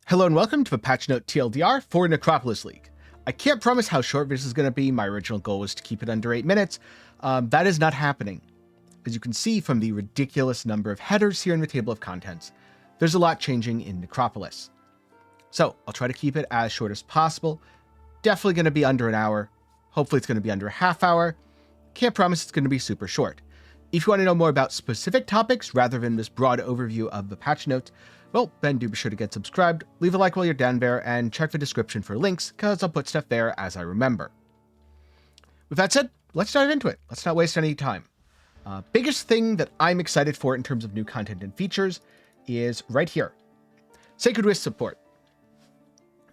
Hello and welcome to a patch note TLDR for Necropolis League. I can't promise how short this is going to be. My original goal was to keep it under 8 minutes. That is not happening. As you can see from the ridiculous number of headers here in the table of contents, there's a lot changing in Necropolis. So I'll try to keep it as short as possible. Definitely going to be under an hour. Hopefully it's going to be under a half hour. Can't promise it's going to be super short. If you want to know more about specific topics rather than this broad overview of the patch note, well, then do be sure to get subscribed, leave a like while you're down there, and check the description for links, because I'll put stuff there as I remember. With that said, let's dive into it. Let's not waste any time. Biggest thing that I'm excited for in terms of new content and features is right here. Sacred Wisp support.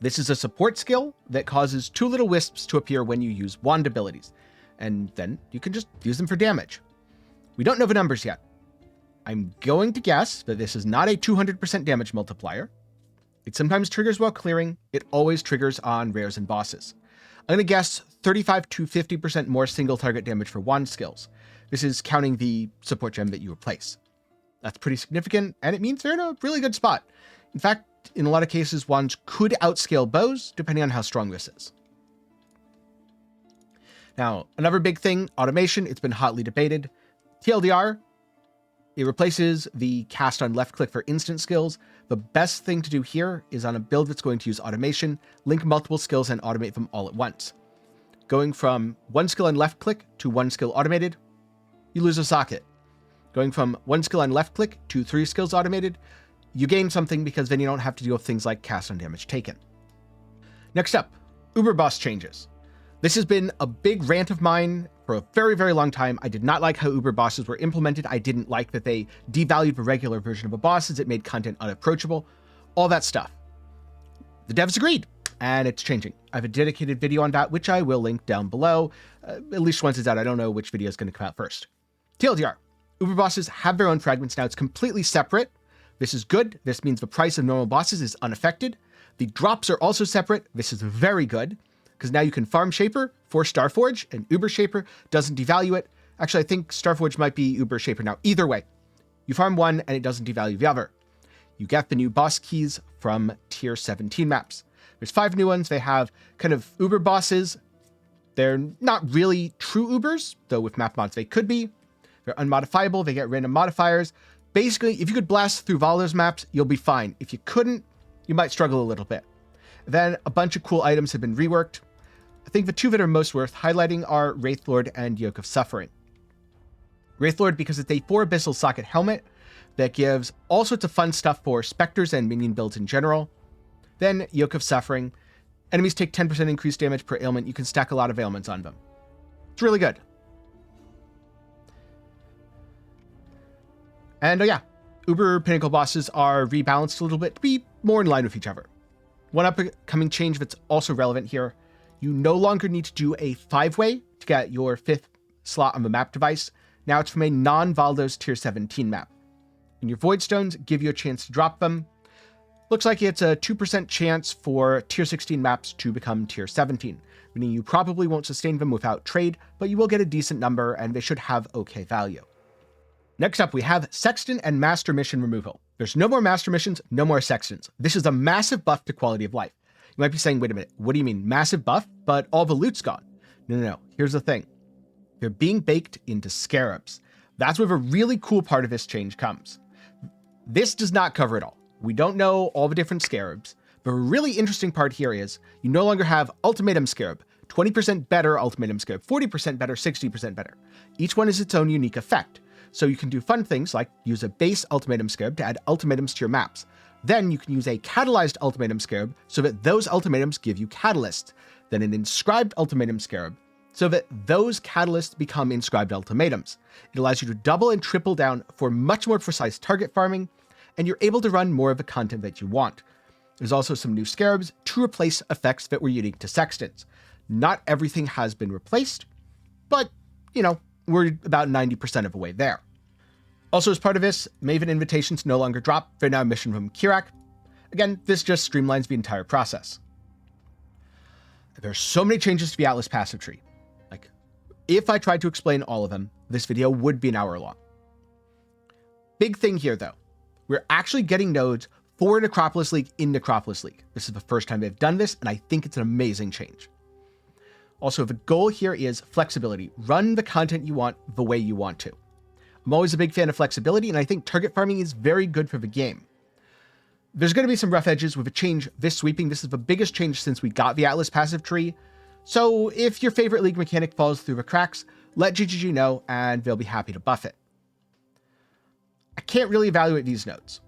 This is a support skill that causes 2 little wisps to appear when you use wand abilities, and then you can just use them for damage. We don't know the numbers yet. I'm going to guess that this is not a 200% damage multiplier. It sometimes triggers while clearing. It always triggers on rares and bosses. I'm going to guess 35 to 50% more single target damage for wand skills. This is counting the support gem that you replace. That's pretty significant, and it means they're in a really good spot. In fact, in a lot of cases, wands could outscale bows, depending on how strong this is. Now, another big thing, automation. It's been hotly debated. TLDR, it replaces the cast on left click for instant skills. The best thing to do here is on a build that's going to use automation, link multiple skills and automate them all at once. Going from 1 skill on left click to 1 skill automated, you lose a socket. Going from 1 skill on left click to 3 skills automated, you gain something because then you don't have to deal with things like cast on damage taken. Next up, Uber boss changes. This has been a big rant of mine for a very, very long time. I did not like how Uber bosses were implemented. I didn't like that they devalued the regular version of a boss as it made content unapproachable. All that stuff. The devs agreed, and it's changing. I have a dedicated video on that, which I will link down below. At least once it's out. I don't know which video is going to come out first. TLDR. Uber bosses have their own fragments now. It's completely separate. This is good. This means the price of normal bosses is unaffected. The drops are also separate. This is very good, because now you can farm Shaper for Starforge, and Uber Shaper doesn't devalue it. Actually, I think Starforge might be Uber Shaper now. Either way, you farm one and it doesn't devalue the other. You get the new boss keys from tier 17 maps. There's 5 new ones. They have kind of Uber bosses. They're not really true Ubers, though with map mods they could be. They're unmodifiable. They get random modifiers. Basically, if you could blast through all those maps, you'll be fine. If you couldn't, you might struggle a little bit. Then a bunch of cool items have been reworked. I think the 2 that are most worth highlighting are Wraithlord and Yoke of Suffering. Wraithlord because it's a 4 Abyssal Socket helmet that gives all sorts of fun stuff for Spectres and minion builds in general. Then Yoke of Suffering. Enemies take 10% increased damage per ailment. You can stack a lot of ailments on them. It's really good. And yeah, Uber Pinnacle bosses are rebalanced a little bit to be more in line with each other. One upcoming change that's also relevant here, you no longer need to do a 5-way to get your 5th slot on the map device. Now it's from a non-Valdos tier 17 map. And your Void Stones give you a chance to drop them. Looks like it's a 2% chance for tier 16 maps to become tier 17, meaning you probably won't sustain them without trade, but you will get a decent number and they should have okay value. Next up, we have Sexton and Master Mission removal. There's no more Master Missions, no more Sextons. This is a massive buff to quality of life. You might be saying, wait a minute, what do you mean? Massive buff, but all the loot's gone? No. Here's the thing. They're being baked into scarabs. That's where the really cool part of this change comes. This does not cover it all. We don't know all the different scarabs. The really interesting part here is you no longer have Ultimatum Scarab, 20% better Ultimatum Scarab, 40% better, 60% better. Each one is its own unique effect. So you can do fun things like use a base Ultimatum Scarab to add ultimatums to your maps. Then you can use a catalyzed Ultimatum Scarab so that those ultimatums give you catalysts. Then an inscribed Ultimatum Scarab so that those catalysts become inscribed ultimatums. It allows you to double and triple down for much more precise target farming, and you're able to run more of the content that you want. There's also some new scarabs to replace effects that were unique to Sextons. Not everything has been replaced, but, we're about 90% of the way there. Also, as part of this, Maven invitations no longer drop. They're now a mission from Kirak. Again, this just streamlines the entire process. There's so many changes to the Atlas passive tree. If I tried to explain all of them, this video would be an hour long. Big thing here, though. We're actually getting nodes for Necropolis League in Necropolis League. This is the first time they've done this, and I think it's an amazing change. Also, the goal here is flexibility. Run the content you want the way you want to. I'm always a big fan of flexibility, and I think target farming is very good for the game. There's going to be some rough edges with a change this sweeping. This is the biggest change since we got the Atlas passive tree. So if your favorite League mechanic falls through the cracks, let GGG know, and they'll be happy to buff it. I can't really evaluate these nodes.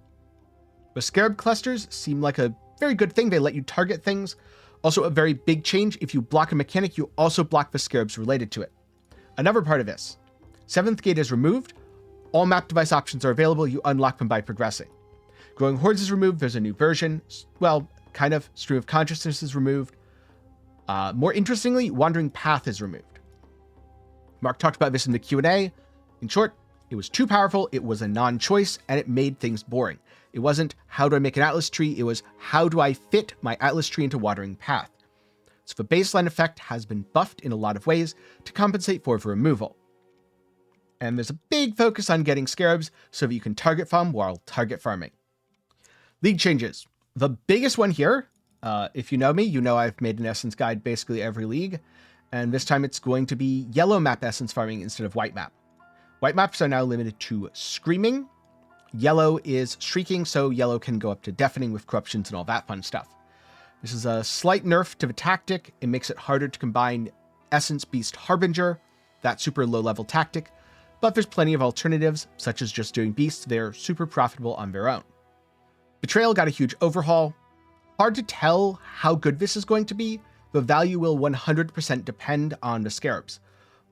The Scarab clusters seem like a very good thing. They let you target things. Also a very big change. If you block a mechanic, you also block the Scarabs related to it. Another part of this. 7th gate is removed. All map device options are available. You unlock them by progressing. Growing Hordes is removed. There's a new version. Well, kind of. Stream of Consciousness is removed. More interestingly, Wandering Path is removed. Mark talked about this in the Q&A. In short, it was too powerful, it was a non-choice, and it made things boring. It wasn't, how do I make an Atlas tree? It was, how do I fit my Atlas tree into Wandering Path? So the baseline effect has been buffed in a lot of ways to compensate for the removal. And there's a big focus on getting Scarabs so that you can target farm while target farming. League changes. The biggest one here, if you know me, you know I've made an Essence guide basically every league. And this time it's going to be yellow map essence farming instead of white map. White maps are now limited to Screaming. Yellow is Shrieking, so yellow can go up to Deafening with corruptions and all that fun stuff. This is a slight nerf to the tactic. It makes it harder to combine Essence Beast Harbinger, that super low level tactic, but there's plenty of alternatives, such as just doing Beasts. They're super profitable on their own. Betrayal got a huge overhaul. Hard to tell how good this is going to be. The value will 100% depend on the Scarabs.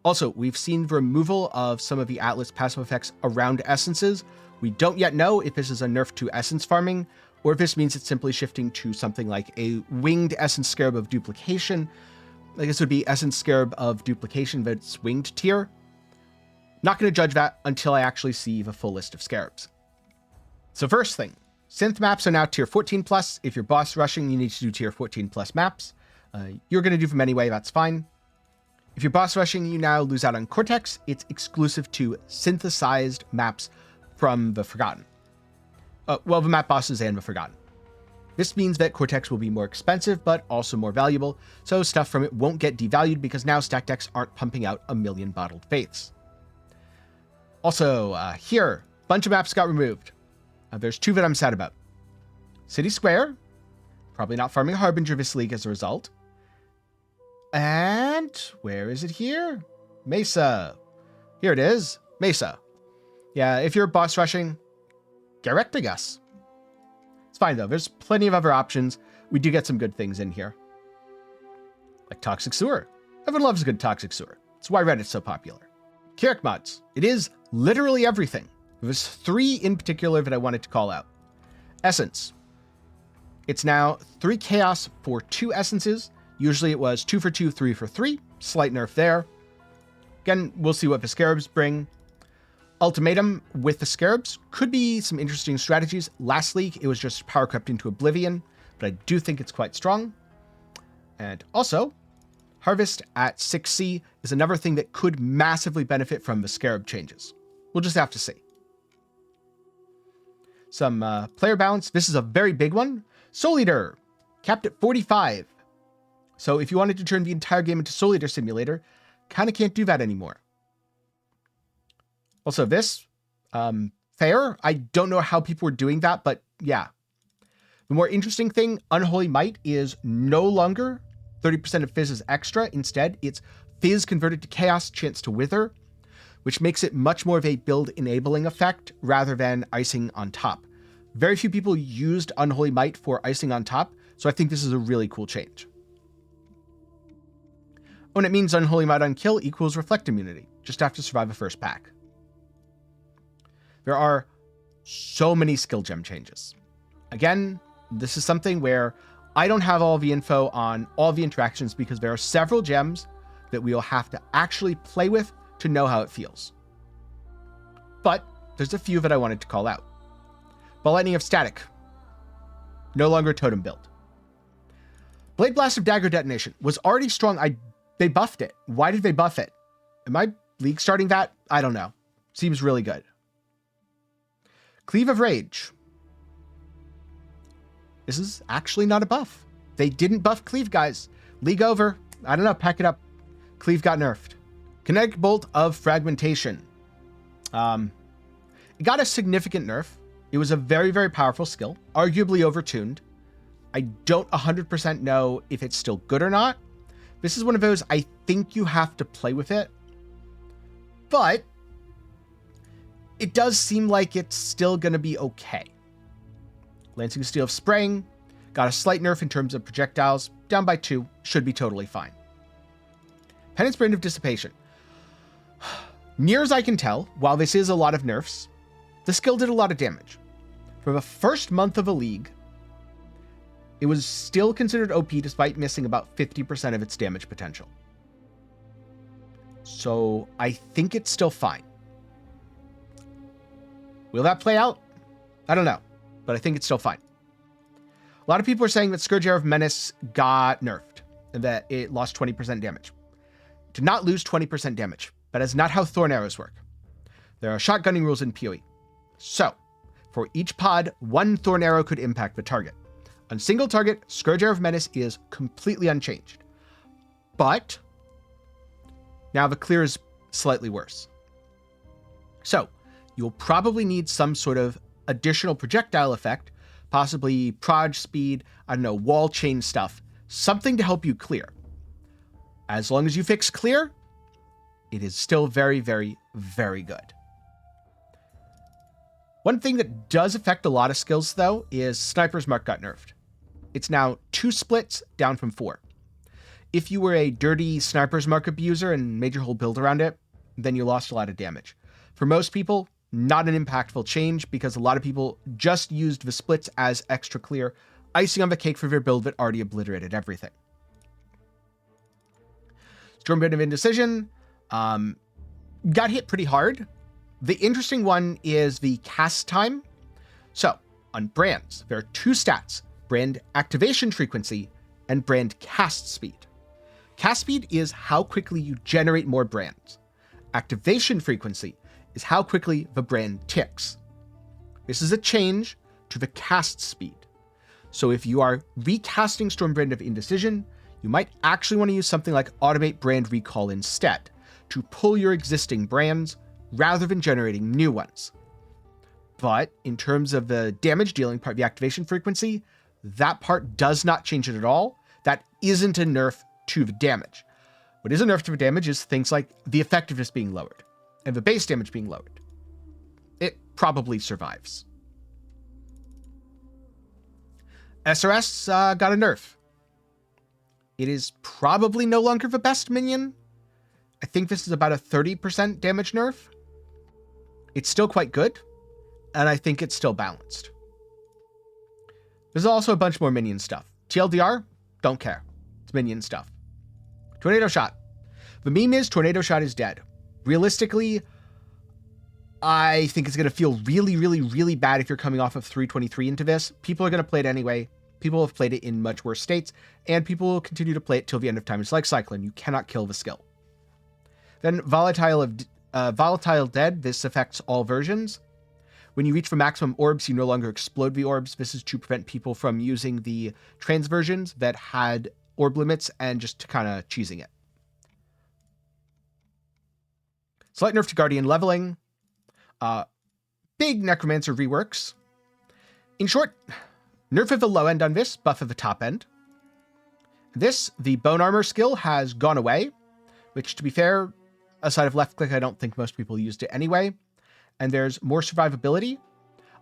Also, we've seen the removal of some of the Atlas passive effects around essences. We don't yet know if this is a nerf to essence farming, or if this means it's simply shifting to something like a winged essence scarab of duplication. Like this would be essence scarab of duplication, but it's winged tier. Not going to judge that until I actually see the full list of scarabs. So first thing, synth maps are now tier 14 plus. If you're boss rushing, you need to do tier 14 plus maps. You're going to do them anyway, that's fine. If you're boss rushing, you now lose out on Cortex. It's exclusive to synthesized maps from the Forgotten. Well, the map bosses and the Forgotten. This means that Cortex will be more expensive, but also more valuable, so stuff from it won't get devalued because now stack decks aren't pumping out a million bottled faiths. Also, here, bunch of maps got removed. There's two that I'm sad about. City Square, probably not farming Harbinger this league as a result. And where is it here? Mesa. Here it is. Mesa. Yeah, if you're boss rushing, get wrecked, I guess. It's fine though. There's plenty of other options. We do get some good things in here. Like Toxic Sewer. Everyone loves a good Toxic Sewer. It's why Reddit's so popular. Kirik mods. It is literally everything. There's 3 in particular that I wanted to call out. Essence. It's now 3 chaos for 2 essences. Usually it was 2 for 2, 3 for 3. Slight nerf there. Again, we'll see what the Scarabs bring. Ultimatum with the Scarabs could be some interesting strategies. Last league, it was just power crept into oblivion, but I do think it's quite strong. And also, Harvest at 6C is another thing that could massively benefit from the Scarab changes. We'll just have to see. Some player balance. This is a very big one. Soul Eater, capped at 45. So if you wanted to turn the entire game into Soul Eater Simulator, kind of can't do that anymore. Also this, fair. I don't know how people were doing that, but yeah. The more interesting thing, Unholy Might is no longer 30% of Fizz is extra. Instead, it's Fizz converted to Chaos, chance to Wither, which makes it much more of a build enabling effect rather than icing on top. Very few people used Unholy Might for icing on top, so I think this is a really cool change. Oh, and it means Unholy Might on kill equals Reflect immunity. Just have to survive the first pack. There are so many skill gem changes. Again, this is something where I don't have all the info on all the interactions because there are several gems that we'll have to actually play with to know how it feels. But there's a few that I wanted to call out. Lightning of Static. No longer totem build. Blade Blast of Dagger Detonation was already strong. They buffed it. Why did they buff it? Am I league starting that? I don't know. Seems really good. Cleave of Rage. This is actually not a buff. They didn't buff Cleave, guys. League over. I don't know, pack it up. Cleave got nerfed. Kinetic Bolt of Fragmentation. It got a significant nerf. It was a very, very powerful skill, arguably overtuned. I don't 100% know if it's still good or not. This is one of those, I think you have to play with it, but it does seem like it's still going to be okay. Lancing Steel of Spraying got a slight nerf in terms of projectiles, down by 2, should be totally fine. Penance Brand of Dissipation. Near as I can tell, while this is a lot of nerfs, the skill did a lot of damage. For the first month of a league, it was still considered OP despite missing about 50% of its damage potential. So I think it's still fine. Will that play out? I don't know, but I think it's still fine. A lot of people are saying that Scourge Arrow of Menace got nerfed and that it lost 20% damage. It did not lose 20% damage. That is not how Thorn Arrows work. There are shotgunning rules in PoE. So, for each pod, 1 Thorn Arrow could impact the target. On single target, Scourge Arrow of Menace is completely unchanged. But now the clear is slightly worse. So, you'll probably need some sort of additional projectile effect, possibly proj speed, I don't know, wall chain stuff, something to help you clear. As long as you fix clear, it is still very, very, very good. One thing that does affect a lot of skills, though, is Sniper's Mark got nerfed. It's now 2 splits down from 4. If you were a dirty Sniper's Mark abuser and made your whole build around it, then you lost a lot of damage. For most people, not an impactful change because a lot of people just used the splits as extra clear, icing on the cake for their build that already obliterated everything. Stormbrand of Indecision got hit pretty hard. The interesting one is the cast time. So, on brands, there are 2 stats, brand activation frequency and brand cast speed. Cast speed is how quickly you generate more brands. Activation frequency is how quickly the brand ticks. This is a change to the cast speed. So if you are recasting Stormbrand of Indecision, you might actually want to use something like Automate Brand Recall instead to pull your existing brands rather than generating new ones. But in terms of the damage dealing part, the activation frequency, that part does not change it at all. That isn't a nerf to the damage. What is a nerf to the damage is things like the effectiveness being lowered and the base damage being lowered. It probably survives. SRS got a nerf. It is probably no longer the best minion. I think this is about a 30% damage nerf. It's still quite good, and I think it's still balanced. There's also a bunch more minion stuff. TLDR, don't care. It's minion stuff. Tornado Shot. The meme is Tornado Shot is dead. Realistically, I think it's going to feel really, really, really bad if you're coming off of 323 into this. People are going to play it anyway. People have played it in much worse states, and people will continue to play it till the end of time. It's like Cyclone. You cannot kill the skill. Then Volatile Dead. This affects all versions. When you reach for maximum orbs, you no longer explode the orbs. This is to prevent people from using the trans versions that had orb limits and just to kind of cheesing it. Slight nerf to Guardian leveling. Big Necromancer reworks. In short, nerf at the low end on this, buff at the top end. This, the Bone Armor skill, has gone away, which, to be fair, aside of left click, I don't think most people used it anyway. And there's more survivability.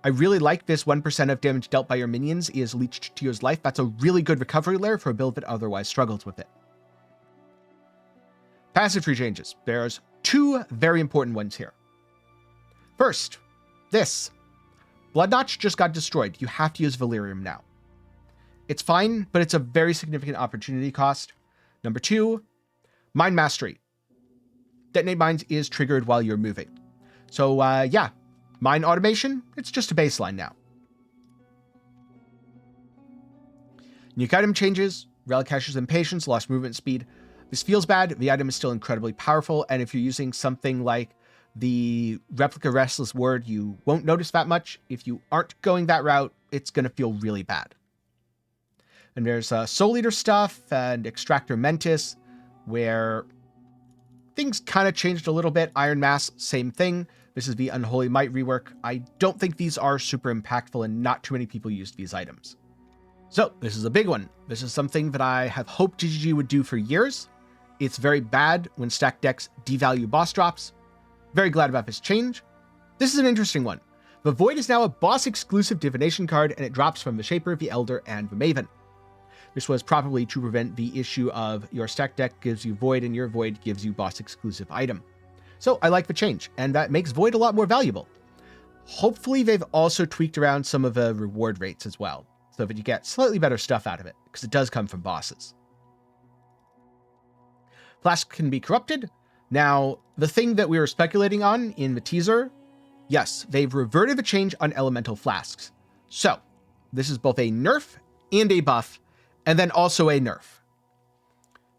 I really like this 1% of damage dealt by your minions is leached to your life. That's a really good recovery layer for a build that otherwise struggles with it. Passive tree changes. There's 2 very important ones here. First, this. Blood Notch just got destroyed. You have to use Valyrium now. It's fine, but it's a very significant opportunity cost. Number 2, Mind Mastery. Detonate Mines is triggered while you're moving. So, yeah, Mine Automation, it's just a baseline now. Unique item changes, Relic Cache's Impatience, lost movement speed. This feels bad. The item is still incredibly powerful, and if you're using something like the Replica Restless Word, you won't notice that much. If you aren't going that route, it's going to feel really bad. And there's Soul Eater stuff and Extractor Mentis, where things kind of changed a little bit. Iron Mass, same thing. This is the Unholy Might rework. I don't think these are super impactful, and not too many people used these items. So this is a big one. This is something that I have hoped GGG would do for years. It's very bad when stacked decks devalue boss drops. Very glad about this change. This is an interesting one. The Void is now a boss-exclusive divination card, and it drops from the Shaper, the Elder, and the Maven. This was probably to prevent the issue of your stacked deck gives you Void, and your Void gives you boss-exclusive item. So I like the change, and that makes Void a lot more valuable. Hopefully they've also tweaked around some of the reward rates as well, so that you get slightly better stuff out of it, because it does come from bosses. Flasks can be corrupted. Now, the thing that we were speculating on in the teaser, yes, they've reverted the change on elemental flasks. So, this is both a nerf and a buff, and then also a nerf.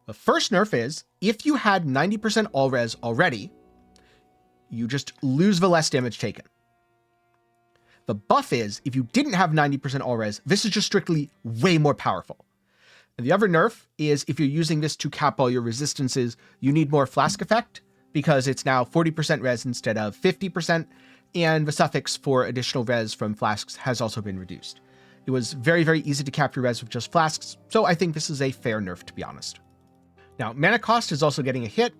The first nerf is, if you had 90% all res already, you just lose the less damage taken. The buff is, if you didn't have 90% all res, this is just strictly way more powerful. And the other nerf is, if you're using this to cap all your resistances, you need more flask effect, because it's now 40% res instead of 50%, and the suffix for additional res from flasks has also been reduced. It was very, very easy to cap your res with just flasks, so I think this is a fair nerf, to be honest. Now, mana cost is also getting a hit.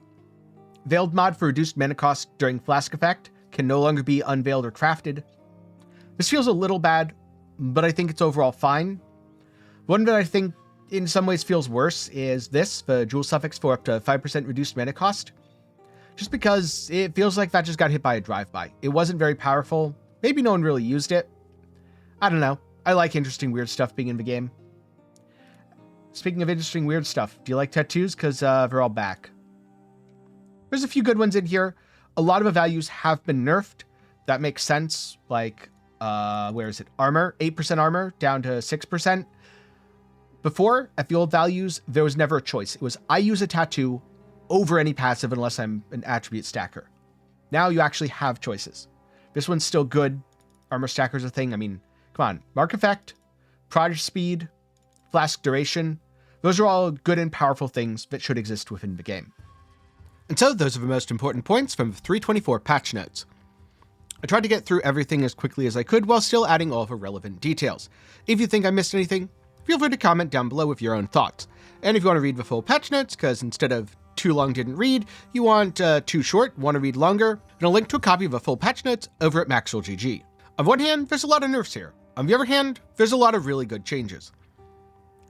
Veiled mod for reduced mana cost during flask effect can no longer be unveiled or crafted. This feels a little bad, but I think it's overall fine. One that I think in some ways feels worse is this, the jewel suffix for up to 5% reduced mana cost. Just because it feels like that just got hit by a drive-by. It wasn't very powerful. Maybe no one really used it. I don't know. I like interesting weird stuff being in the game. Speaking of interesting weird stuff, do you like tattoos? Because they're all back. There's a few good ones in here. A lot of the values have been nerfed. That makes sense. Like, where is it? Armor. 8% armor down to 6%. Before, at the old values, there was never a choice. It was, I use a tattoo over any passive unless I'm an attribute stacker. Now you actually have choices. This one's still good. Armor stacker's a thing. I mean, come on. Mark effect, prodigy speed, flask duration. Those are all good and powerful things that should exist within the game. And so those are the most important points from the 3.24 patch notes. I tried to get through everything as quickly as I could while still adding all the relevant details. If you think I missed anything, feel free to comment down below with your own thoughts. And if you want to read the full patch notes, because instead of too long didn't read, you want too short, want to read longer, then I'll link to a copy of the full patch notes over at MaxwellGG. On one hand, there's a lot of nerfs here. On the other hand, there's a lot of really good changes.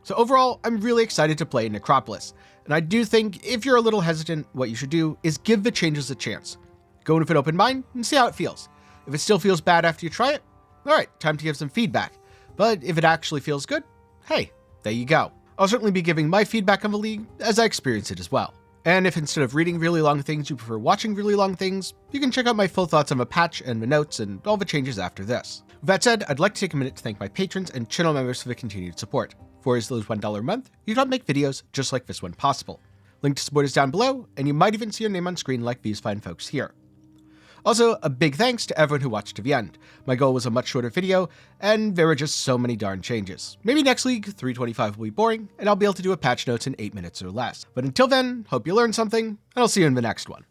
So overall, I'm really excited to play Necropolis. And I do think if you're a little hesitant, what you should do is give the changes a chance. Go in with an open mind and see how it feels. If it still feels bad after you try it, all right, time to give some feedback. But if it actually feels good, hey, there you go. I'll certainly be giving my feedback on the league as I experience it as well. And if instead of reading really long things, you prefer watching really long things, you can check out my full thoughts on the patch and the notes and all the changes after this. With that said, I'd like to take a minute to thank my patrons and channel members for the continued support. For as little as $1 a month, you don't make videos just like this one possible. Link to support is down below, and you might even see your name on screen like these fine folks here. Also, a big thanks to everyone who watched to the end. My goal was a much shorter video, and there were just so many darn changes. Maybe next week, 3.25 will be boring, and I'll be able to do a patch notes in 8 minutes or less. But until then, hope you learned something, and I'll see you in the next one.